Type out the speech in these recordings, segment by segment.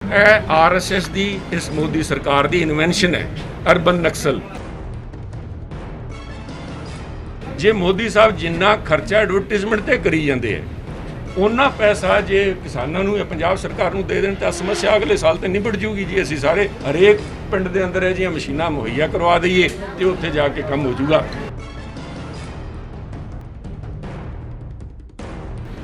ਇਹ ਆਰਐਸਐਸ ਦੀ ਇਸ ਮੋਦੀ ਸਰਕਾਰ ਦੀ ਇਨਵੈਂਸ਼ਨ ਹੈ ਅਰਬਨ ਨਕਸਲ। ਜੇ ਮੋਦੀ ਸਾਹਿਬ ਜਿੰਨਾ ਖਰਚਾ ਐਡਵਰਟਾਈਜ਼ਮੈਂਟ ਤੇ ਕਰੀ ਜਾਂਦੇ ਹੈ ਉਹਨਾਂ ਪੈਸਾ ਜੇ ਕਿਸਾਨਾਂ ਨੂੰ ਜਾਂ ਪੰਜਾਬ ਸਰਕਾਰ ਨੂੰ ਦੇ ਦੇਣ ਤਾਂ ਸਮੱਸਿਆ ਅਗਲੇ ਸਾਲ ਤੇ ਨਿਬੜ ਜੂਗੀ ਜੀ। ਅਸੀਂ ਸਾਰੇ ਹਰੇਕ ਪਿੰਡ ਦੇ ਅੰਦਰ ਇਹ ਜਿਹੀਆਂ ਮਸ਼ੀਨਾਂ ਮੁਹੱਈਆ ਕਰਵਾ ਦਈਏ ਤੇ ਉੱਥੇ ਜਾ ਕੇ ਕੰਮ ਹੋ ਜੂਗਾ।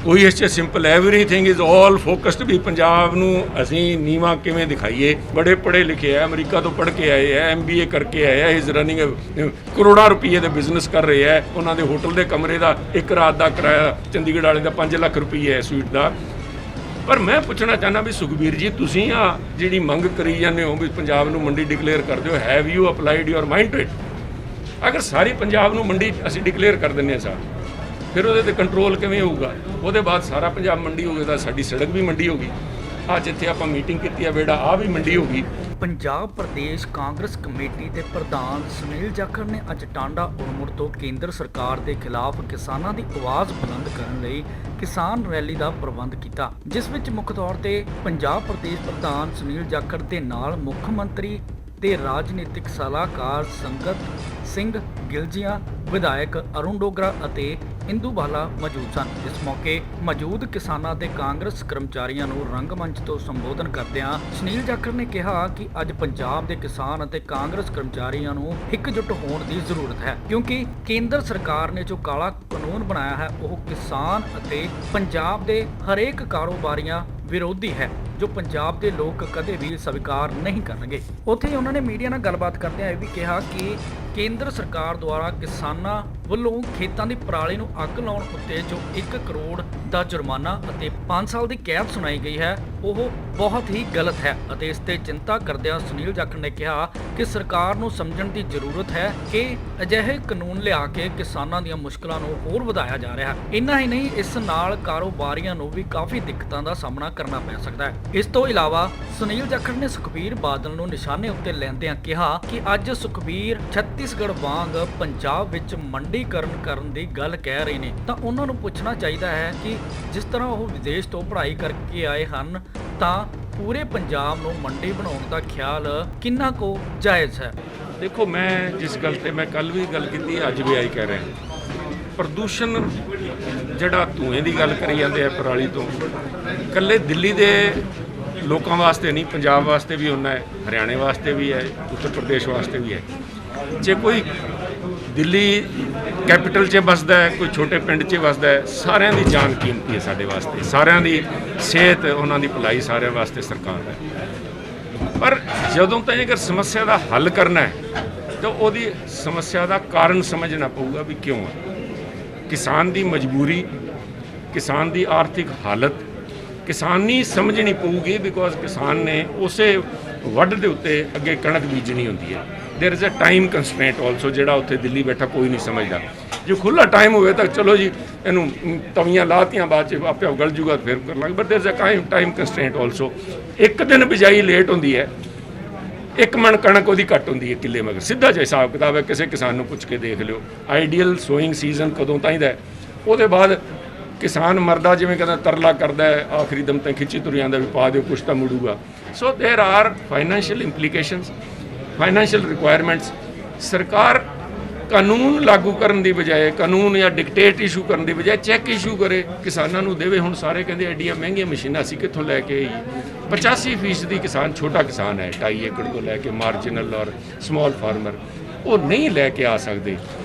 ਕੋਈ ਇਸ 'ਚ simple everything is all focused ਵੀ ਪੰਜਾਬ ਨੂੰ ਅਸੀਂ ਨੀਵਾਂ ਕਿਵੇਂ ਦਿਖਾਈਏ। ਬੜੇ ਪੜ੍ਹੇ ਲਿਖੇ ਆ, ਅਮਰੀਕਾ ਤੋਂ ਪੜ੍ਹ ਕੇ ਆਏ ਆ, MBA ਕਰਕੇ ਆਏ ਆ, ਇਜ਼ ਰਨਿੰਗ ਕਰੋੜਾਂ ਰੁਪਏ ਦੇ ਬਿਜ਼ਨਸ ਕਰ ਰਹੇ ਆ। ਉਹਨਾਂ ਦੇ ਹੋਟਲ ਦੇ ਕਮਰੇ ਦਾ ਇੱਕ ਰਾਤ ਦਾ ਕਿਰਾਇਆ ਚੰਡੀਗੜ੍ਹ ਵਾਲੇ ਦਾ 5 ਲੱਖ ਰੁਪਏ ਹੈ ਸਵੀਟ ਦਾ। ਪਰ ਮੈਂ ਪੁੱਛਣਾ ਚਾਹੁੰਦਾ ਵੀ ਸੁਖਬੀਰ ਜੀ ਤੁਸੀਂ ਆ ਜਿਹੜੀ ਮੰਗ ਕਰੀ ਜਾਂਦੇ ਹੋ ਵੀ ਪੰਜਾਬ ਨੂੰ ਮੰਡੀ ਡਿਕਲੇਅਰ ਕਰ ਦਿਓ, have you applied your mind to it? ਅਗਰ ਸਾਰੀ ਪੰਜਾਬ ਨੂੰ ਮੰਡੀ ਅਸੀਂ ਡਿਕਲੇਅਰ ਕਰ ਦਿੰਦੇ ਹਾਂ ਸਰ, ਫਿਰ ਉਹਦੇ 'ਤੇ ਕੰਟਰੋਲ ਕਿਵੇਂ ਹੋਊਗਾ? ਉਹਦੇ ਬਾਅਦ ਸਾਰਾ ਪੰਜਾਬ ਮੰਡੀ ਹੋ ਗਿਆ ਤਾਂ ਸਾਡੀ ਸੜਕ ਵੀ ਮੰਡੀ ਹੋ ਗਈ। ਅੱਜ ਜਿੱਥੇ ਆਪਾਂ ਮੀਟਿੰਗ ਕੀਤੀ ਆ ਬੇੜਾ ਆ ਵੀ ਮੰਡੀ ਹੋ ਗਈ। ਪੰਜਾਬ ਪ੍ਰਦੇਸ਼ ਕਾਂਗਰਸ ਕਮੇਟੀ ਦੇ ਪ੍ਰਧਾਨ ਸੁਨੀਲ ਜਾਖੜ ਨੇ ਅੱਜ ਟਾਂਡਾ ਉੜਮੁੜ ਤੋਂ ਕੇਂਦਰ ਸਰਕਾਰ ਦੇ ਖਿਲਾਫ ਕਿਸਾਨਾਂ ਦੀ ਆਵਾਜ਼ ਬੁਲੰਦ ਕਰਨ ਲਈ ਕਿਸਾਨ ਰੈਲੀ ਦਾ ਪ੍ਰਬੰਧ ਕੀਤਾ, ਜਿਸ ਵਿੱਚ ਮੁੱਖ ਤੌਰ ਤੇ ਪੰਜਾਬ ਪ੍ਰਦੇਸ਼ ਪ੍ਰਧਾਨ ਸੁਨੀਲ ਜਾਖੜ ਦੇ ਨਾਲ ਮੁੱਖ ਮੰਤਰੀ ਤੇ ਰਾਜਨੀਤਿਕ ਸਲਾਹਕਾਰ ਸੰਗਤ ਸਿੰਘ ਗਿਲਜੀਆਂ, ਵਿਧਾਇਕ ਅਰੁਣ ਡੋਗਰਾ ਅਤੇ ਇੰਦੂ ਬਾਲਾ ਮੌਜੂਦ ਸਨ। ਇਸ ਮੌਕੇ ਮੌਜੂਦ ਕਿਸਾਨਾਂ ਤੇ ਕਾਂਗਰਸ ਕਰਮਚਾਰੀਆਂ ਨੂੰ ਰੰਗਮੰਚ ਤੋਂ ਸੰਬੋਧਨ ਕਰਦਿਆਂ ਸੁਨੀਲ ਜਾਖੜ ਨੇ ਕਿਹਾ ਕਿ ਅੱਜ ਪੰਜਾਬ ਦੇ ਕਿਸਾਨ ਅਤੇ ਕਾਂਗਰਸ ਕਰਮਚਾਰੀਆਂ ਨੂੰ ਇਕਜੁੱਟ ਹੋਣ ਦੀ ਜ਼ਰੂਰਤ ਹੈ, ਕਿਉਂਕਿ ਕੇਂਦਰ ਸਰਕਾਰ ਨੇ ਜੋ ਕਾਲਾ ਕਾਨੂੰਨ ਬਣਾਇਆ ਹੈ ਉਹ ਕਿਸਾਨ ਅਤੇ ਪੰਜਾਬ ਦੇ ਹਰੇਕ ਕਾਰੋਬਾਰੀਆਂ ਵਿਰੋਧੀ ਹੈ, ਜੋ ਪੰਜਾਬ ਦੇ ਲੋਕ ਕਦੇ ਵੀ ਸਵੀਕਾਰ ਨਹੀਂ ਕਰਨਗੇ। ਉੱਥੇ ਹੀ ਉਹਨਾਂ ਨੇ ਮੀਡੀਆ ਨਾਲ ਗੱਲਬਾਤ ਕਰਦਿਆਂ ਇਹ ਵੀ ਕਿਹਾ ਕਿ ਕੇਂਦਰ ਸਰਕਾਰ ਦੁਆਰਾ ਕਿਸਾਨਾਂ ਵੱਲੋਂ ਖੇਤਾਂ ਦੀ ਪਰਾਲੀ ਨੂੰ ਅੱਗ ਲਾਉਣ ਉੱਤੇ ਜੋ 1 ਕਰੋੜ ਦਾ ਜੁਰਮਾਨਾ ਅਤੇ 5 ਸਾਲ ਦੀ ਕੈਦ ਸੁਣਾਈ ਗਈ ਹੈ ਉਹ ਬਹੁਤ ਹੀ ਗਲਤ ਹੈ ਅਤੇ ਇਸ ਤੇ ਚਿੰਤਾ ਕਰਦਿਆਂ ਸੁਨੀਲ ਜਾਖੜ ਨੇ ਕਿਹਾ ਕਿ ਸਰਕਾਰ ਨੂੰ ਸਮਝਣ ਦੀ ਜ਼ਰੂਰਤ ਹੈ ਕਿ ਅਜਿਹੇ ਕਾਨੂੰਨ ਲਿਆ ਕੇ ਕਿਸਾਨਾਂ ਦੀਆਂ ਮੁਸ਼ਕਲਾਂ ਨੂੰ ਹੋਰ ਵਧਾਇਆ ਜਾ ਰਿਹਾ ਹੈ। ਇੰਨਾ ਹੀ ਨਹੀਂ, ਇਸ ਨਾਲ ਕਾਰੋਬਾਰੀਆਂ ਨੂੰ ਵੀ ਕਾਫੀ ਦਿੱਕਤਾਂ ਦਾ ਸਾਹਮਣਾ ਕਰਨਾ ਪੈ ਸਕਦਾ ਹੈ। ਇਸ ਤੋਂ ਇਲਾਵਾ ਸੁਨੀਲ ਜਾਖੜ ਨੇ ਸੁਖਬੀਰ ਬਾਦਲ ਨੂੰ ਨਿਸ਼ਾਨੇ ਉੱਤੇ ਲੈਂਦਿਆਂ ਕਿਹਾ ਕਿ ਅੱਜ ਸੁਖਬੀਰ ਛੱਤੀਸਗੜ੍ਹ ਵਾਂਗ ਪੰਜਾਬ ਵਿੱਚ ਮੰਡੀਕਰਨ ਕਰਨ ਦੀ ਗੱਲ ਕਹਿ ਰਹੇ ਨੇ ਤਾਂ ਉਹਨਾਂ ਨੂੰ ਪੁੱਛਣਾ ਚਾਹੀਦਾ ਹੈ ਕਿ ਜਿਸ ਤਰ੍ਹਾਂ ਉਹ ਵਿਦੇਸ਼ ਤੋਂ ਪੜ੍ਹਾਈ ਕਰਕੇ ਆਏ ਹਨ ਤਾਂ ਪੂਰੇ ਪੰਜਾਬ ਨੂੰ ਮੰਡੀ ਬਣਾਉਣ ਦਾ ਖਿਆਲ ਕਿੰਨਾ ਕੁ ਜਾਇਜ਼ ਹੈ। ਦੇਖੋ, ਮੈਂ ਜਿਸ ਗੱਲ ਤੇ ਮੈਂ ਕੱਲ ਵੀ ਗੱਲ ਕੀਤੀ ਅੱਜ ਵੀ ਆਈ ਕਹਿ ਰਿਹਾ, ਪ੍ਰਦੂਸ਼ਣ ਜਿਹੜਾ ਧੂਏ ਦੀ ਗੱਲ ਕਰੀ ਜਾਂਦੇ ਆ ਪਰਾਲੀ ਤੋਂ, ਇਕੱਲੇ ਦਿੱਲੀ ਦੇ ਲੋਕਾਂ ਵਾਸਤੇ ਨਹੀਂ, ਪੰਜਾਬ ਵਾਸਤੇ ਵੀ ਉਹਨਾਂ ਹੈ, ਹਰਿਆਣੇ ਵਾਸਤੇ ਵੀ ਹੈ, ਉੱਤਰ ਪ੍ਰਦੇਸ਼ ਵਾਸਤੇ ਵੀ ਹੈ। ਜੇ ਕੋਈ ਦਿੱਲੀ ਕੈਪੀਟਲ 'ਚ ਵੱਸਦਾ ਹੈ, ਕੋਈ ਛੋਟੇ ਪਿੰਡ 'ਚ ਵੱਸਦਾ ਹੈ, ਸਾਰਿਆਂ ਦੀ ਜਾਨ ਕੀਮਤੀ ਹੈ ਸਾਡੇ ਵਾਸਤੇ, ਸਾਰਿਆਂ ਦੀ ਸਿਹਤ, ਉਹਨਾਂ ਦੀ ਭਲਾਈ ਸਾਰਿਆਂ ਵਾਸਤੇ ਸਰਕਾਰ ਹੈ। ਪਰ ਜਦੋਂ ਤਾਈਂ ਅਗਰ ਸਮੱਸਿਆ ਦਾ ਹੱਲ ਕਰਨਾ ਹੈ ਤਾਂ ਉਹਦੀ ਸਮੱਸਿਆ ਦਾ ਕਾਰਨ ਸਮਝਣਾ ਪਊਗਾ ਵੀ ਕਿਉਂ ਹੈ। ਕਿਸਾਨ ਦੀ ਮਜਬੂਰੀ, ਕਿਸਾਨ ਦੀ ਆਰਥਿਕ ਹਾਲਤ ਕਿਸਾਨੀ ਸਮਝਣੀ ਪਊਗੀ, ਬਿਕੋਜ਼ ਕਿਸਾਨ ਨੇ ਉਸੇ ਵੱਢ ਦੇ ਉੱਤੇ ਅੱਗੇ ਕਣਕ ਬੀਜਣੀ ਹੁੰਦੀ ਹੈ। There is a time constraint also, ਜਿਹੜਾ ਉੱਥੇ ਦਿੱਲੀ ਬੈਠਾ ਕੋਈ ਨਹੀਂ ਸਮਝਦਾ। ਜੇ ਖੁੱਲ੍ਹਾ ਟਾਈਮ ਹੋਵੇ ਤਾਂ ਚਲੋ ਜੀ ਇਹਨੂੰ ਤਵੀਆਂ ਲਾਤੀਆਂ, ਬਾਅਦ 'ਚ ਆਪੇ ਗਲ ਜੂਗਾ ਫਿਰ ਕਰ ਲਾਂਗੇ, but there is a time constraint also. ਇੱਕ ਦਿਨ ਬਿਜਾਈ ਲੇਟ ਹੁੰਦੀ ਹੈ, 1 ਮਣ ਕਣਕ ਉਹਦੀ ਘੱਟ ਹੁੰਦੀ ਹੈ ਕਿੱਲੇ ਮਗਰ, ਸਿੱਧਾ ਜਿਹਾ ਹਿਸਾਬ ਕਿਤਾਬ ਹੈ, ਕਿਸੇ ਕਿਸਾਨ ਨੂੰ ਪੁੱਛ ਕੇ ਦੇਖ ਲਿਓ। ਆਈਡੀਅਲ ਸੋਇੰਗ ਸੀਜ਼ਨ ਕਦੋਂ ਤਾਈਂ ਦਾ ਹੈ, ਉਹਦੇ ਬਾਅਦ ਕਿਸਾਨ ਮਰਦਾ ਜਿਵੇਂ ਕਹਿੰਦਾ ਤਰਲਾ ਕਰਦਾ ਹੈ, ਆਖਰੀ ਦਮ ਤਾਂ ਖਿੱਚੀ ਤੁਰ ਜਾਂਦਾ ਵੀ ਪਾ ਦਿਓ ਕੁਛ ਤਾਂ ਮੁੜੂਗਾ। So there are financial implications, financial requirements. ਸਰਕਾਰ ਕਾਨੂੰਨ ਲਾਗੂ ਕਰਨ ਦੀ ਬਜਾਏ, ਕਾਨੂੰਨ ਜਾਂ ਡਿਕਟੇਟ ਇਸ਼ੂ ਕਰਨ ਦੀ ਬਜਾਏ ਚੈੱਕ ਇਸ਼ੂ ਕਰੇ, ਕਿਸਾਨਾਂ ਨੂੰ ਦੇਵੇ। ਹੁਣ ਸਾਰੇ ਕਹਿੰਦੇ ਐਡੀਆਂ ਮਹਿੰਗੀਆਂ ਮਸ਼ੀਨਾਂ ਅਸੀਂ ਕਿੱਥੋਂ ਲੈ ਕੇ ਆਈਏ? 85% ਕਿਸਾਨ ਛੋਟਾ ਕਿਸਾਨ ਹੈ, 2.5 ਏਕੜ ਤੋਂ ਲੈ ਕੇ ਮਾਰਜਨਲ ਔਰ ਸਮਾਲ ਫਾਰਮਰ, ਉਹ ਨਹੀਂ ਲੈ ਕੇ ਆ ਸਕਦੇ।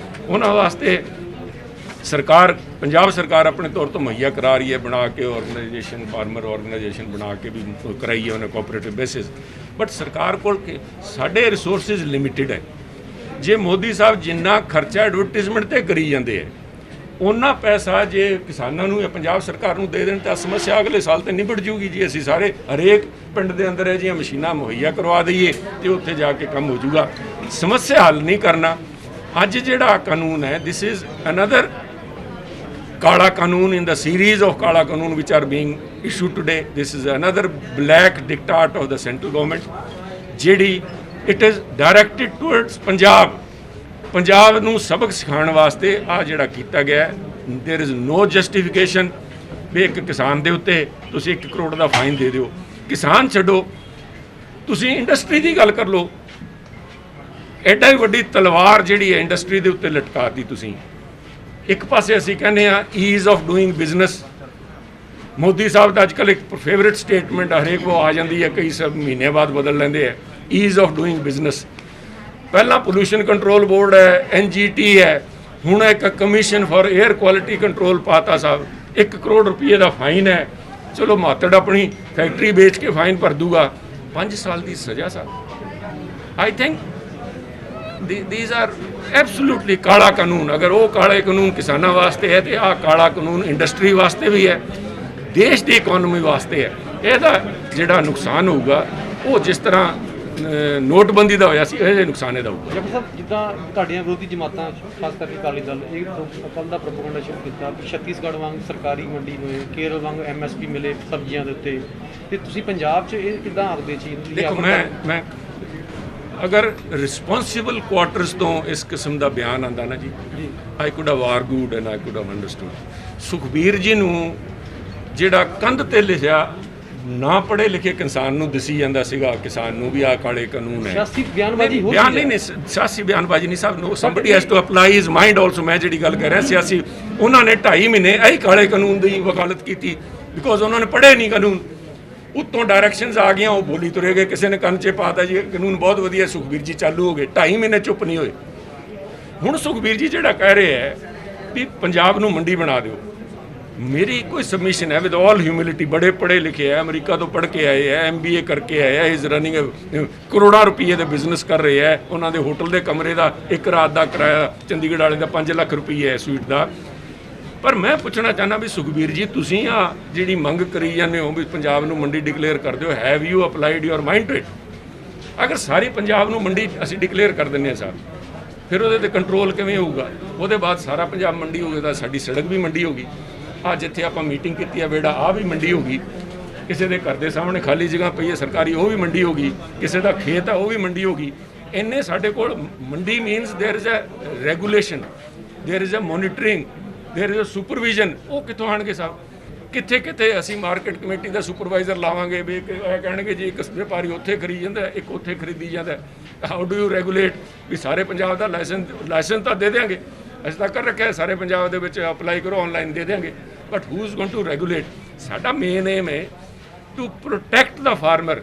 ਉਹਨਾਂ ਵਾਸਤੇ ਸਰਕਾਰ, ਪੰਜਾਬ ਸਰਕਾਰ ਆਪਣੇ ਤੌਰ ਤੋਂ ਮੁਹੱਈਆ ਕਰਾ ਰਹੀ ਹੈ, ਬਣਾ ਕੇ ਆਰਗੇਨਾਈਜੇਸ਼ਨ, ਫਾਰਮਰ ਆਰਗੇਨਾਈਜੇਸ਼ਨ ਬਣਾ ਕੇ ਵੀ ਕਰਾਈ ਹੈ ਉਹਨੇ ਕੋਆਪਰੇਟਿਵ ਬੇਸਿਸ। ਬਟ ਸਰਕਾਰ ਕੋਲ ਸਾਡੇ ਰਿਸੋਰਸਿਸ ਲਿਮਿਟਿਡ ਹੈ। ਜੇ ਮੋਦੀ ਸਾਹਿਬ ਜਿੰਨਾ ਖਰਚਾ ਐਡਵਰਟਾਈਜ਼ਮੈਂਟ ਤੇ ਕਰੀ ਜਾਂਦੇ ਹੈ ਉਹਨਾਂ ਪੈਸਾ ਜੇ ਕਿਸਾਨਾਂ ਨੂੰ ਜਾਂ ਪੰਜਾਬ ਸਰਕਾਰ ਨੂੰ ਦੇ ਦੇਣ ਤਾਂ ਸਮੱਸਿਆ ਅਗਲੇ ਸਾਲ ਤੇ ਨਿਬੜ ਜੂਗੀ ਜੀ। ਅਸੀਂ ਸਾਰੇ ਹਰੇਕ ਪਿੰਡ ਦੇ ਅੰਦਰ ਇਹ ਜਿਹੀਆਂ ਮਸ਼ੀਨਾਂ ਮੁਹੱਈਆ ਕਰਵਾ ਦਈਏ ਤੇ ਉੱਥੇ ਜਾ ਕੇ ਕੰਮ ਹੋ ਜੂਗਾ। ਸਮੱਸਿਆ ਹੱਲ ਨਹੀਂ ਕਰਨਾ। ਅੱਜ ਜਿਹੜਾ ਕਾਨੂੰਨ ਹੈ, this is another Kala Kanun in the series of Kala Kanun which are being issued today. This is another black diktat of the central government. ਜਿਹੜੀ it is directed towards Punjab. Punjab ਨੂੰ ਸਬਕ ਸਿਖਾਉਣ ਵਾਸਤੇ ਆ ਜਿਹੜਾ ਕੀਤਾ ਗਿਆ ਹੈ, there is no justification ਵੀ ਇੱਕ ਕਿਸਾਨ ਦੇ ਉੱਤੇ ਤੁਸੀਂ 1 ਕਰੋੜ ਦਾ ਫਾਈਨ ਦੇ ਦਿਓ। ਕਿਸਾਨ ਛੱਡੋ, ਤੁਸੀਂ ਇੰਡਸਟਰੀ ਦੀ ਗੱਲ ਕਰ ਲਓ, ਐਡਾ ਹੀ ਵੱਡੀ ਤਲਵਾਰ ਜਿਹੜੀ ਹੈ ਇੰਡਸਟਰੀ ਦੇ ਉੱਤੇ ਲਟਕਾਤੀ ਤੁਸੀਂ। ਇੱਕ ਪਾਸੇ ਅਸੀਂ ਕਹਿੰਦੇ ਆ ease of doing business. Modi ਸਾਹਿਬ ਦਾ ਅੱਜ ਕੱਲ੍ਹ ਇੱਕ ਫੇਵਰੇਟ ਸਟੇਟਮੈਂਟ ਹਰੇਕ ਉਹ ਆ ਜਾਂਦੀ ਹੈ, ਕਈ ਸਭ ਮਹੀਨੇ ਬਾਅਦ ਬਦਲ ਲੈਂਦੇ ਆ, ਈਜ਼ ਆਫ ਡੂਇੰਗ ਬਿਜ਼ਨਸ। ਪਹਿਲਾਂ ਪੋਲੂਸ਼ਨ ਕੰਟਰੋਲ ਬੋਰਡ ਹੈ, NGT ਹੈ, ਹੁਣ ਇੱਕ commission for air quality control ਪਾਤਾ ਸਾਹਿਬ। 1 ਕਰੋੜ ਰੁਪਏ ਦਾ ਫਾਈਨ ਹੈ। ਚਲੋ ਮਾਤੜ ਆਪਣੀ ਫੈਕਟਰੀ ਵੇਚ ਕੇ ਫਾਈਨ ਭਰ ਦੂਗਾ, 5 ਸਾਲ ਦੀ ਸਜ਼ਾ ਸਾਹਿਬ। I think these are absolutely ਕਾਲਾ ਕਾਨੂੰਨ। ਅਗਰ ਉਹ ਕਾਲੇ ਕਾਨੂੰਨ ਕਿਸਾਨਾਂ ਵਾਸਤੇ ਹੈ ਤੇ ਆਹ ਕਾਲਾ ਕਾਨੂੰਨ ਇੰਡਸਟਰੀ ਵਾਸਤੇ ਵੀ ਹੈ, ਦੇਸ਼ ਦੀ ਇਕਨੋਮੀ ਵਾਸਤੇ ਹੈ। ਇਹਦਾ ਜਿਹੜਾ ਨੁਕਸਾਨ ਹੋਊਗਾ ਉਹ ਜਿਸ ਤਰ੍ਹਾਂ ਨੋਟਬੰਦੀ ਦਾ ਹੋਇਆ ਸੀ, ਇਹ ਨੁਕਸਾਨ ਇਹਦਾ ਹੋਊਗਾ। ਡਾਕਟਰ ਸਾਹਿਬ, ਜਿੱਦਾਂ ਤੁਹਾਡੀਆਂ ਵਿਰੋਧੀ ਜਮਾਤਾਂ ਖਾਸ ਕਰਕੇ ਅਕਾਲੀ ਦਲ ਇਹ ਕੱਲ੍ਹ ਦਾ ਪ੍ਰੋਪਗੈਂਡਾ ਸ਼ੁਰੂ ਕੀਤਾ ਕਿ ਛੱਤੀਸਗੜ੍ਹ ਵਾਂਗ ਸਰਕਾਰੀ ਮੰਡੀ ਹੋਏ, ਕੇਰਲ ਵਾਂਗ MSP ਮਿਲੇ ਸਬਜ਼ੀਆਂ ਦੇ ਉੱਤੇ, ਤੇ ਤੁਸੀਂ ਪੰਜਾਬ 'ਚ ਇਹ ਕਿੱਦਾਂ ਆਖਦੇ ਚੀਜ਼? ਦੇਖੋ, ਮੈਂ ਅਗਰ ਰਿਸਪੌਂਸਿਬਲ ਕੁਆਟਰਸ ਤੋਂ ਇਸ ਕਿਸਮ ਦਾ ਬਿਆਨ ਆਉਂਦਾ ਨਾ ਜੀ, I could have argued and I could have understood. Sukhbir ji ਨੂੰ ਜਿਹੜਾ ਕੰਧ ਤੇ ਲਿਖਿਆ ਨਾ ਪੜ੍ਹੇ ਲਿਖੇ ਕਿਸਾਨ ਨੂੰ ਦਿਸੀ ਜਾਂਦਾ ਸੀਗਾ, ਕਿਸਾਨ ਨੂੰ ਵੀ ਆਹ ਕਾਲੇ ਕਾਨੂੰਨ ਹੈ। ਸਿਆਸੀ ਬਿਆਨਬਾਜ਼ੀ ਹੋ ਬਿਆਨ ਨਹੀਂ ਸਿਆਸੀ ਬਿਆਨਬਾਜ਼ੀ ਨਹੀਂ ਸਾਹਿਬ, no somebody has to apply his mind also. ਮੈਂ ਜਿਹੜੀ ਗੱਲ ਕਰ ਰਿਹਾ ਸਿਆਸੀ, ਉਹਨਾਂ ਨੇ 2.5 ਮਹੀਨੇ ਇਹੀ ਕਾਲੇ ਕਾਨੂੰਨ ਦੀ ਵਕਾਲਤ ਕੀਤੀ ਬਿਕੋਜ਼ ਉਹਨਾਂ ਨੇ ਪੜ੍ਹੇ ਨਹੀਂ ਕਾਨੂੰਨ। ਉੱਤੋਂ ਡਾਇਰੈਕਸ਼ਨਸ ਆ ਗਈਆਂ, ਉਹ ਬੋਲੀ ਤੁਰੇ ਗਏ, ਕਿਸੇ ਨੇ ਕੰਨ 'ਚ ਪਾਤਾ ਜੀ ਕਾਨੂੰਨ ਬਹੁਤ ਵਧੀਆ, ਸੁਖਬੀਰ ਜੀ ਚਾਲੂ ਹੋ ਗਏ। 2.5 ਮਹੀਨੇ ਚੁੱਪ ਨਹੀਂ ਹੋਏ। ਹੁਣ ਸੁਖਬੀਰ ਜੀ ਜਿਹੜਾ ਕਹਿ ਰਹੇ ਹੈ ਵੀ ਪੰਜਾਬ ਨੂੰ ਮੰਡੀ ਬਣਾ ਦਿਓ, ਮੇਰੀ ਕੋਈ ਸਬਮਿਸ਼ਨ ਹੈ ਵਿਦ ਆਲ ਹਿਊਮਿਲਿਟੀ, ਬੜੇ ਪੜ੍ਹੇ ਲਿਖੇ ਹੈ, ਅਮਰੀਕਾ ਤੋਂ ਪੜ੍ਹ ਕੇ ਆਏ ਹੈ, MBA ਕਰਕੇ ਆਏ ਹੈ, ਇਜ਼ ਰਨਿੰਗ ਕਰੋੜਾਂ ਰੁਪਏ ਦੇ ਬਿਜ਼ਨਸ ਕਰ ਰਹੇ ਹੈ। ਉਹਨਾਂ ਦੇ ਹੋਟਲ ਦੇ ਕਮਰੇ ਦਾ 1 ਰਾਤ ਦਾ ਕਿਰਾਇਆ ਚੰਡੀਗੜ੍ਹ ਵਾਲੇ ਦਾ 5 ਲੱਖ ਰੁਪਏ ਹੈ ਸਵੀਟ ਦਾ। ਪਰ ਮੈਂ ਪੁੱਛਣਾ ਚਾਹੁੰਦਾ ਵੀ ਸੁਖਬੀਰ ਜੀ, ਤੁਸੀਂ ਆ ਜਿਹੜੀ ਮੰਗ ਕਰੀ ਜਾਂਦੇ ਹੋ ਵੀ ਪੰਜਾਬ ਨੂੰ ਮੰਡੀ ਡਿਕਲੇਅਰ ਕਰ ਦਿਓ, have you applied your mind to it? ਅਗਰ ਸਾਰੀ ਪੰਜਾਬ ਨੂੰ ਮੰਡੀ ਅਸੀਂ ਡਿਕਲੇਅਰ ਕਰ ਦਿੰਦੇ ਹਾਂ ਸਾਹਿਬ, ਫਿਰ ਉਹਦੇ 'ਤੇ ਕੰਟਰੋਲ ਕਿਵੇਂ ਹੋਊਗਾ? ਉਹਦੇ ਬਾਅਦ ਸਾਰਾ ਪੰਜਾਬ ਮੰਡੀ ਹੋ ਗਿਆ ਤਾਂ ਸਾਡੀ ਸੜਕ ਵੀ ਮੰਡੀ ਹੋ ਗਈ। ਆ ਜਿੱਥੇ ਆਪਾਂ ਮੀਟਿੰਗ ਕੀਤੀ ਆ ਵੇੜਾ, ਆ ਵੀ ਮੰਡੀ ਹੋ ਗਈ। ਕਿਸੇ ਦੇ ਘਰ ਦੇ ਸਾਹਮਣੇ ਖਾਲੀ ਜਗ੍ਹਾ ਪਈ ਹੈ ਸਰਕਾਰੀ, ਉਹ ਵੀ ਮੰਡੀ ਹੋ ਗਈ। ਕਿਸੇ ਦਾ ਖੇਤ ਆ, ਉਹ ਵੀ ਮੰਡੀ ਹੋ ਗਈ। ਇੰਨੇ ਸਾਡੇ ਕੋਲ mandi means there is a regulation, there is a monitoring, there is a supervision. ਉਹ ਕਿੱਥੋਂ ਆਣਗੇ ਸਾਹਿਬ? ਕਿੱਥੇ ਕਿੱਥੇ ਅਸੀਂ ਮਾਰਕੀਟ ਕਮੇਟੀ ਦਾ ਸੁਪਰਵਾਈਜ਼ਰ ਲਾਵਾਂਗੇ ਵੀ ਇਹ ਕਹਿਣਗੇ ਜੀ ਇੱਕ ਵਪਾਰੀ ਉੱਥੇ ਖਰੀਦ ਜਾਂਦਾ, ਇੱਕ ਉੱਥੇ ਖਰੀਦੀ ਜਾਂਦਾ। How do you regulate? ਵੀ ਸਾਰੇ ਪੰਜਾਬ ਦਾ ਲਾਇਸੈਂਸ ਤਾਂ ਦੇ ਦਿਆਂਗੇ, ਅਸੀਂ ਤਾਂ ਕਰ ਰੱਖਿਆ ਸਾਰੇ ਪੰਜਾਬ ਦੇ ਵਿੱਚ, ਅਪਲਾਈ ਕਰੋ ਆਨਲਾਈਨ ਦੇ ਦਿਆਂਗੇ, but who is going to regulate? ਸਾਡਾ ਮੇਨ ਏਮ ਹੈ to protect the farmer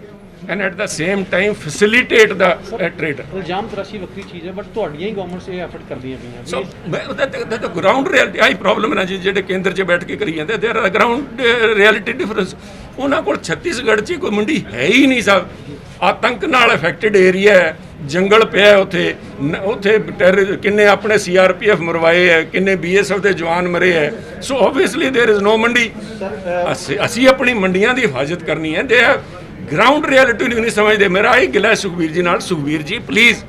and at the same time facilitate the trader. ਇਲਜ਼ਾਮ ਤਰਾਸ਼ੀ ਵੱਖਰੀ ਚੀਜ਼ ਹੈ, ਬਟ ਤੁਹਾਡੀਆਂ ਹੀ ਗਵਰਨਮੈਂਟਸ ਇਹ ਐਫਰਟ ਕਰਦੀਆਂ ਪਈਆਂ। ਸੋ ਮੈਂ ਉਹਦਾ ਤਾਂ ਗਰਾਊਂਡ ਰਿਐਲਿਟੀ ਆਹੀ ਪ੍ਰੋਬਲਮ ਹੈ ਨਾ ਜੀ, ਜਿਹੜੇ ਕੇਂਦਰ 'ਚ ਬੈਠ ਕੇ ਕਰੀ ਜਾਂਦੇ, ਦੇਰ ਆਰ ਗਰਾਊਂਡ ਰਿਐਲਿਟੀ ਡਿਫਰੈਂਸ। ਉਹਨਾਂ ਕੋਲ ਛੱਤੀਸਗੜ੍ਹ 'ਚ ਕੋਈ ਮੰਡੀ ਹੈ ਹੀ ਨਹੀਂ ਸਾਹਿਬ। ਆਤੰਕ ਨਾਲ ਅਫੈਕਟਡ ਏਰੀਆ ਹੈ, ਜੰਗਲ ਪਿਆ ਉੱਥੇ, ਉੱਥੇ ਕਿੰਨੇ ਆਪਣੇ CRPF ਮਰਵਾਏ ਹੈ, ਕਿੰਨੇ BSF ਦੇ ਜਵਾਨ ਮਰੇ ਹੈ। ਸੋ ਓਬਵੀਅਸਲੀ ਦੇਰ ਇਜ਼ ਨੋ ਮੰਡੀ। ਅਸੀਂ ਆਪਣੀ ਮੰਡੀਆਂ ਦੀ ਹਿਫਾਜ਼ਤ ਕਰਨੀ ਹੈ। ਦੇ ਗਰਾਊਂਡ ਰਿਐਲਿਟੀ ਨਹੀਂ ਸਮਝਦੇ। ਮੇਰਾ ਇਹ ਗਿਲਾ ਸੁਖਬੀਰ ਜੀ ਨਾਲ, ਸੁਖਬੀਰ ਜੀ ਪਲੀਜ਼,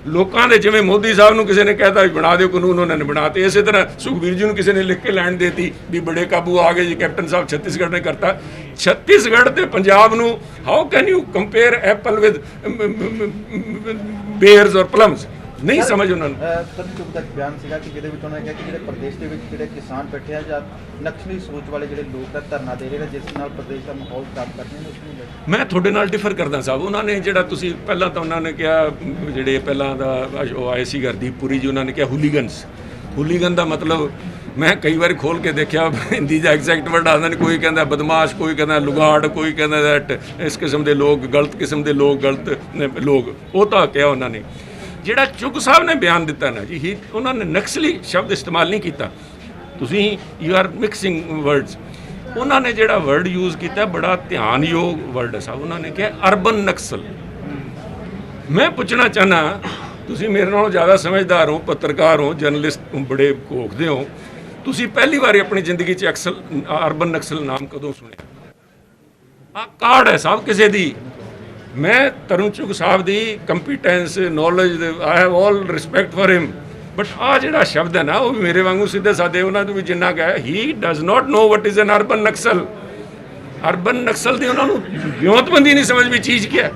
ਲੋਕਾਂ ਦੇ ਜਿਵੇਂ ਮੋਦੀ ਸਾਹਿਬ ਨੂੰ ਕਿਸੇ ਨੇ ਕਹਿਤਾ ਵੀ ਬਣਾ ਦਿਓ ਕਾਨੂੰਨ, ਉਹਨਾਂ ਨੇ ਬਣਾਤੇ, ਇਸੇ ਤਰ੍ਹਾਂ ਸੁਖਬੀਰ ਜੀ ਨੂੰ ਕਿਸੇ ਨੇ ਲਿਖ ਕੇ ਲੈਣ ਦੇਤੀ ਵੀ ਬੜੇ ਕਾਬੂ ਆ ਗਏ ਜੀ, ਕੈਪਟਨ ਸਾਹਿਬ ਛੱਤੀਸਗੜ੍ਹ ਨੇ ਕਰਤਾ। ਛੱਤੀਸਗੜ੍ਹ ਤੇ ਪੰਜਾਬ ਨੂੰ how can you compare apple with bears or plums? ਨਹੀਂ ਸਮਝ ਉਹਨਾਂ ਨੂੰ। ਸਰ ਚੁੱਪ ਦਾ ਬਿਆਨ ਸੀਗਾ ਕਿ ਜਿਹਦੇ ਵਿੱਚ ਉਹਨਾਂ ਨੇ ਕਿਹਾ ਕਿ ਜਿਹੜੇ ਪ੍ਰਦੇਸ਼ ਦੇ ਵਿੱਚ ਜਿਹੜੇ ਕਿਸਾਨ ਬੈਠੇ ਆ ਜਾਂ ਨਕਸਲੀ ਸੋਚ ਵਾਲੇ ਜਿਹੜੇ ਲੋਕ ਆ ਧਰਨਾ ਦੇ ਰਹੇ ਨੇ, ਜਿਸ ਨਾਲ ਪ੍ਰਦੇਸ਼ ਦਾ ਮਾਹੌਲ ਖਰਾਬ ਕਰਦੇ ਨੇ, ਉਸ ਨੂੰ ਲੈ ਕੇ ਮੈਂ ਤੁਹਾਡੇ ਨਾਲ ਡਿਫਰ ਕਰਦਾ ਸਾਹਿਬ। ਉਹਨਾਂ ਨੇ ਜਿਹੜਾ ਤੁਸੀਂ ਪਹਿਲਾਂ ਤਾਂ ਉਹਨਾਂ ਨੇ ਕਿਹਾ, ਜਿਹੜੇ ਪਹਿਲਾਂ ਦਾ ਉਹ ਆਏ ਸੀ ਗੁਰਦੀਪੁਰੀ ਜੀ, ਉਹਨਾਂ ਨੇ ਕਿਹਾ ਹੁਲੀਗਨਸ। ਹੁਲੀਗਨ ਦਾ ਮਤਲਬ ਮੈਂ ਕਈ ਵਾਰ ਖੋਲ ਕੇ ਦੇਖਿਆ, ਹਿੰਦੀ ਦਾ ਐਗਜ਼ੈਕਟ ਵਰਡ ਆਉਂਦਾ ਨਹੀਂ। ਕੋਈ ਕਹਿੰਦਾ ਬਦਮਾਸ਼, ਕੋਈ ਕਹਿੰਦਾ ਲੁਗਾੜ, ਕੋਈ ਕਹਿੰਦਾ ਦੈਟ ਇਸ ਕਿਸਮ ਦੇ ਲੋਕ, ਗਲਤ ਕਿਸਮ ਦੇ ਲੋਕ, ਗਲਤ ਲੋਕ। ਉਹ ਤਾਂ ਕਿਹਾ ਉਹਨਾਂ ਨੇ। ਜਿਹੜਾ ਚੁੱਗ ਸਾਹਿਬ ਨੇ ਬਿਆਨ ਦਿੱਤਾ ਨਾ ਜੀ, ਉਹਨਾਂ ਨੇ ਨਕਸਲੀ ਸ਼ਬਦ ਇਸਤੇਮਾਲ ਨਹੀਂ ਕੀਤਾ। ਤੁਸੀਂ ਯੂ ਆਰ ਮਿਕਸਿੰਗ ਵਰਡਸ। ਉਹਨਾਂ ਨੇ ਜਿਹੜਾ ਵਰਡ ਯੂਜ਼ ਕੀਤਾ ਬੜਾ ਧਿਆਨਯੋਗ ਵਰਡ ਹੈ ਸਾਹਿਬ। ਉਹਨਾਂ ਨੇ ਕਿਹਾ ਅਰਬਨ ਨਕਸਲ। ਮੈਂ ਪੁੱਛਣਾ ਚਾਹੁੰਦਾ, ਤੁਸੀਂ ਮੇਰੇ ਨਾਲੋਂ ਜ਼ਿਆਦਾ ਸਮਝਦਾਰ ਹੋ, ਪੱਤਰਕਾਰ ਹੋ, ਜਰਨਲਿਸਟ ਬੜੇ ਘੋਖਦੇ ਹੋ, ਤੁਸੀਂ ਪਹਿਲੀ ਵਾਰੀ ਆਪਣੀ ਜ਼ਿੰਦਗੀ 'ਚ ਅਰਬਨ ਨਕਸਲ ਨਾਮ ਕਦੋਂ ਸੁਣਿਆ? ਆਹ ਕਾਰਡ ਹੈ ਸਾਹਿਬ ਕਿਸੇ ਦੀ। ਮੈਂ ਤਰੁਣ ਚੁੱਗ ਸਾਹਿਬ ਦੀ competence, knowledge, I have all respect for him, but ਆਹ ਜਿਹੜਾ ਸ਼ਬਦ ਹੈ ਨਾ, ਉਹ ਵੀ ਮੇਰੇ ਵਾਂਗੂ ਸਿੱਧੇ ਸਾਦੇ ਉਹਨਾਂ ਤੋਂ ਵੀ ਜਿੰਨਾ ਕੁ ਹੈ, he does not know what is an urban naxal. Urban naxal ਦੀ ਉਹਨਾਂ ਨੂੰ ਵਿਉਂਤਬੰਦੀ ਨਹੀਂ ਸਮਝ ਵੀ ਚੀਜ਼ ਕੀ ਹੈ।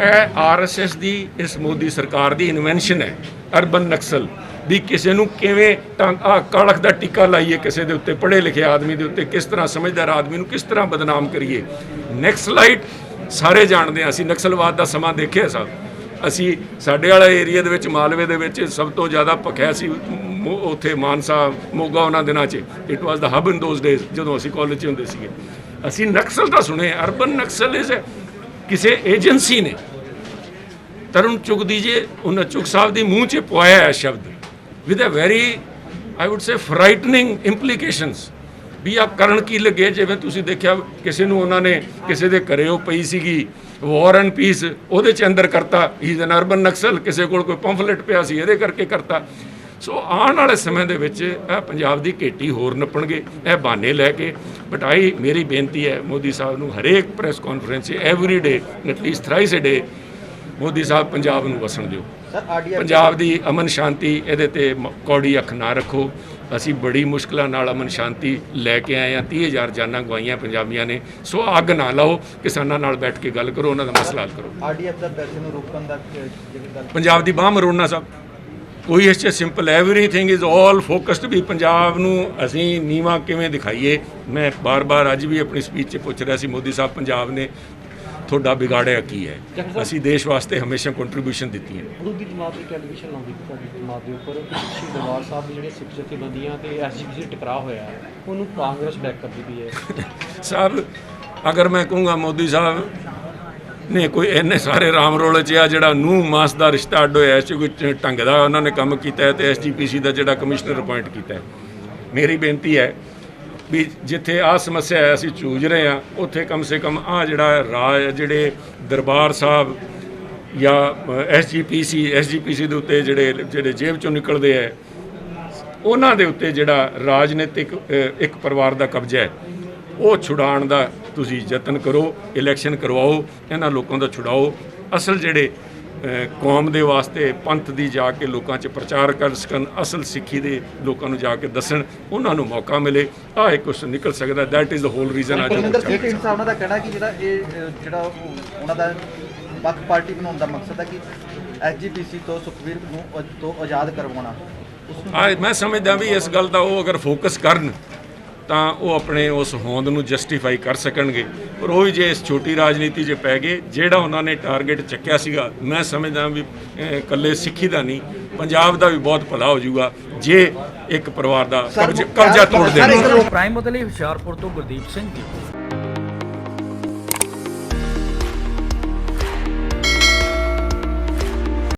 ਇਹ RSS ਦੀ, ਇਸ ਮੋਦੀ ਸਰਕਾਰ ਦੀ ਇਨਵੈਂਸ਼ਨ ਹੈ ਅਰਬਨ ਨਕਸਲ ਵੀ ਕਿਸੇ ਨੂੰ ਕਿਵੇਂ ਕਾਲਖ ਦਾ ਟਿੱਕਾ ਲਾਈਏ ਕਿਸੇ ਦੇ ਉੱਤੇ, ਪੜ੍ਹੇ ਲਿਖੇ ਆਦਮੀ ਦੇ ਉੱਤੇ, ਕਿਸ ਤਰ੍ਹਾਂ ਸਮਝਦਾਰ ਆਦਮੀ ਨੂੰ ਕਿਸ ਤਰ੍ਹਾਂ ਬਦਨਾਮ ਕਰੀਏ। ਨੈਕਸਲਾਈਟ ਸਾਰੇ ਜਾਣਦੇ ਹਾਂ ਅਸੀਂ ਨਕਸਲਵਾਦ ਦਾ ਸਮਾਂ ਦੇਖਿਆ ਸਭ। ਅਸੀਂ ਸਾਡੇ ਵਾਲਾ ਏਰੀਆ ਦੇ ਵਿੱਚ ਮਾਲਵੇ ਦੇ ਵਿੱਚ ਸਭ ਤੋਂ ਜ਼ਿਆਦਾ ਭਖਿਆ ਸੀ ਉੱਥੇ ਮਾਨਸਾ ਮੋਗਾ ਉਹਨਾਂ ਦਿਨਾਂ 'ਚ। It was the hub in those days ਜਦੋਂ ਅਸੀਂ ਕਾਲਜ 'ਚ ਹੁੰਦੇ ਸੀਗੇ। ਅਸੀਂ ਨਕਸਲ ਤਾਂ ਸੁਣੇ, ਅਰਬਨ ਨਕਸਲ ਇਜ਼ ਕਿਸੇ ਏਜੰਸੀ ਨੇ ਤਰੁਣ ਚੁਗ ਦੀਜੇ ਉਹਨਾਂ ਚੁਗ ਸਾਹਿਬ ਦੀ ਮੂੰਹ 'ਚ ਪਵਾਇਆ ਹੈ ਸ਼ਬਦ with a very I would say frightening implications ਵੀ ਆ ਕਰਨ ਕੀ ਲੱਗੇ। ਜਿਵੇਂ ਤੁਸੀਂ ਦੇਖਿਆ ਕਿਸੇ ਨੂੰ ਉਹਨਾਂ ਨੇ ਕਿਸੇ ਦੇ ਘਰੇ ਉਹ ਪਈ ਸੀਗੀ ਵਾਰ ਐਂਡ ਪੀਸ, ਉਹਦੇ 'ਚ ਅੰਦਰ ਕਰਤਾ ਇਜ਼ ਐਨ ਅਰਬਨ ਨਕਸਲ। ਕਿਸੇ ਕੋਲ ਕੋਈ ਪੰਫਲੇਟ ਪਿਆ ਸੀ ਇਹਦੇ ਕਰਕੇ ਕਰਤਾ। ਸੋ ਆਉਣ ਵਾਲੇ ਸਮੇਂ ਦੇ ਵਿੱਚ ਇਹ ਪੰਜਾਬ ਦੀ ਘੇਟੀ ਹੋਰ ਨੱਪਣਗੇ ਇਹ ਬਹਾਨੇ ਲੈ ਕੇ। ਬਟ ਮੇਰੀ ਬੇਨਤੀ ਹੈ ਮੋਦੀ ਸਾਹਿਬ ਨੂੰ ਹਰੇਕ ਪ੍ਰੈਸ ਕਾਨਫਰੰਸ 'ਚ ਐਵਰੀ ਡੇ ਐਟਲੀਸਟ ਥਰਾਈਸ ਏ ਡੇ ਮੋਦੀ ਸਾਹਿਬ ਪੰਜਾਬ ਨੂੰ ਵਸਣ ਦਿਓ। ਪੰਜਾਬ ਦੀ ਅਮਨ ਸ਼ਾਂਤੀ ਇਹਦੇ ਤੇ ਕੌੜੀ ਅੱਖ ਨਾ ਰੱਖੋ। ਅਸੀਂ ਬੜੀ ਮੁਸ਼ਕਲਾਂ ਨਾਲ ਅਮਨ ਸ਼ਾਂਤੀ ਲੈ ਕੇ ਆਏ ਹਾਂ। 30,000 ਜਾਨਾਂ ਗਵਾਈਆਂ ਪੰਜਾਬੀਆਂ ਨੇ। ਸੋ ਅੱਗ ਨਾ ਲਾਓ, ਕਿਸਾਨਾਂ ਨਾਲ ਬੈਠ ਕੇ ਗੱਲ ਕਰੋ, ਉਹਨਾਂ ਦਾ ਮਸਲਾ ਹੱਲ ਕਰੋ। ਆਰਡੀਐਫ ਦਾ ਪੈਸੇ ਨੂੰ ਰੋਕਣ ਦਾ ਜਿਹੜੀ ਗੱਲ ਪੰਜਾਬ ਦੀ ਬਾਂਹ ਮਰੋੜਨਾ ਸਾਹਿਬ ਕੋਈ ਇਸ 'ਚ simple everything is all focused ਵੀ ਪੰਜਾਬ ਨੂੰ ਅਸੀਂ ਨੀਵਾਂ ਕਿਵੇਂ ਦਿਖਾਈਏ। ਮੈਂ ਬਾਰ-ਬਾਰ ਅੱਜ ਵੀ ਆਪਣੀ ਸਪੀਚ 'ਚ ਪੁੱਛ ਰਿਹਾ ਸੀ ਮੋਦੀ ਸਾਹਿਬ ਪੰਜਾਬ ਨੇ ਤੁਹਾਡਾ ਵਿਗਾੜਿਆ ਕੀ ਹੈ। ਅਸੀਂ ਦੇਸ਼ ਵਾਸਤੇ ਹਮੇਸ਼ਾ ਕੰਟਰੀਬਿਊਸ਼ਨ ਦਿੱਤੀ ਹੈ। ਵਿਰੋਧੀ ਜਮਾਤ ਦੀ ਟੈਲੀਵਿਜ਼ਨ ਲਾਉਂਦੀ ਤੁਹਾਡੀ ਜਮਾਤ ਦੇ ਉੱਪਰ ਸ਼੍ਰੀ ਦਰਬਾਰ ਸਾਹਿਬ ਦੇ ਜਿਹੜੇ ਸਿੱਖ ਜਥੇਬੰਦੀਆਂ ਤੇ ਐਸਜੀਪੀਸੀ ਟਕਰਾਅ ਹੋਇਆ ਹੈ ਉਹਨੂੰ ਕਾਂਗਰਸ ਬੈਕ ਕਰਦੀ ਪਈ ਹੈ। ਸਾਹਿਬ ਅਗਰ ਮੈਂ ਕਹੂੰਗਾ ਮੋਦੀ ਸਾਹਿਬ ਨੇ ਕੋਈ ਇੰਨੇ ਸਾਰੇ ਰਾਮ ਰੋਲੇ 'ਚ ਆ ਜਿਹੜਾ ਨੂੰਹ ਮਾਸ ਦਾ ਰਿਸ਼ਤਾ ਅੱਡ ਹੋਇਆ, ਇਸ 'ਚ ਕੋਈ ਢੰਗ ਦਾ ਉਹਨਾਂ ਨੇ ਕੰਮ ਕੀਤਾ ਹੈ ਤੇ ਐਸਜੀਪੀਸੀ ਦਾ ਜਿਹੜਾ ਕਮਿਸ਼ਨਰ ਅਪਾਇੰਟ ਕੀਤਾ ਹੈ। ਮੇਰੀ ਬੇਨਤੀ ਹੈ ਵੀ ਜਿੱਥੇ ਆਹ ਸਮੱਸਿਆ ਹੈ ਅਸੀਂ ਚੂਝ ਰਹੇ ਹਾਂ ਉੱਥੇ ਕਮ ਸੇ ਕਮ ਆਹ ਜਿਹੜਾ ਰਾਜ ਜਿਹੜੇ ਦਰਬਾਰ ਸਾਹਿਬ ਜਾਂ ਐਸਜੀਪੀਸੀ ਦੇ ਉੱਤੇ ਜਿਹੜੇ ਜੇਬ 'ਚੋਂ ਨਿਕਲਦੇ ਹੈ ਉਹਨਾਂ ਦੇ ਉੱਤੇ ਜਿਹੜਾ ਰਾਜਨੀਤਿਕ ਇੱਕ ਪਰਿਵਾਰ ਦਾ ਕਬਜ਼ਾ ਹੈ ਉਹ ਛੁਡਾਉਣ ਦਾ ਤੁਸੀਂ ਯਤਨ ਕਰੋ। ਇਲੈਕਸ਼ਨ ਕਰਵਾਓ, ਇਹਨਾਂ ਲੋਕਾਂ ਦਾ ਛੁਡਾਓ। ਅਸਲ ਜਿਹੜੇ ਕੌਮ ਦੇ ਵਾਸਤੇ ਪੰਥ ਦੀ ਜਾ ਕੇ ਲੋਕਾਂ 'ਚ ਪ੍ਰਚਾਰ ਕਰ ਸਕਣ, ਅਸਲ ਸਿੱਖੀ ਦੇ ਲੋਕਾਂ ਨੂੰ ਜਾ ਕੇ ਦੱਸਣ, ਉਹਨਾਂ ਨੂੰ ਮੌਕਾ ਮਿਲੇ। ਆਹ ਇੱਕ ਕੁਛ ਨਿਕਲ ਸਕਦਾ। That is the hole reason. Parminder Singh Sahib ਉਹਨਾਂ ਦਾ ਕਹਿਣਾ ਕਿ ਜਿਹੜਾ ਉਹਨਾਂ ਦਾ ਪੱਖ ਪਾਰਟੀ ਬਣਾਉਣ ਦਾ ਮਕਸਦ ਹੈ ਕਿ ਐਸਜੀਪੀਸੀ ਤੋਂ ਸੁਖਬੀਰ ਨੂੰ ਤੋਂ ਆਜ਼ਾਦ ਕਰਵਾਉਣਾ। ਮੈਂ ਸਮਝਦਾ ਵੀ ਇਸ ਗੱਲ ਦਾ ਉਹ ਅਗਰ ਫੋਕਸ ਕਰਨ ਤਾਂ ਉਹ ਆਪਣੇ ਉਸ ਹੋਂਦ ਨੂੰ ਜਸਟੀਫਾਈ ਕਰ ਸਕਣਗੇ। ਪਰ ਉਹ ਜੇ ਇਸ ਛੋਟੀ ਰਾਜਨੀਤੀ 'ਚ ਪੈ ਗਏ ਜਿਹੜਾ ਉਹਨਾਂ ਨੇ ਟਾਰਗੇਟ ਚੱਕਿਆ ਸੀਗਾ, ਮੈਂ ਸਮਝਦਾ ਵੀ ਇਕੱਲੇ ਸਿੱਖੀ ਦਾ ਨਹੀਂ ਪੰਜਾਬ ਦਾ ਵੀ ਬਹੁਤ ਭਲਾ ਹੋ ਜਾਊਗਾ ਜੇ ਇੱਕ ਪਰਿਵਾਰ ਦਾ ਕਬਜ਼ਾ ਤੋੜ ਦੇਣ। ਪ੍ਰਾਈਮ ਬਦਲੀ ਹੁਸ਼ਿਆਰਪੁਰ ਤੋਂ ਗੁਰਦੀਪ ਸਿੰਘ ਦੀ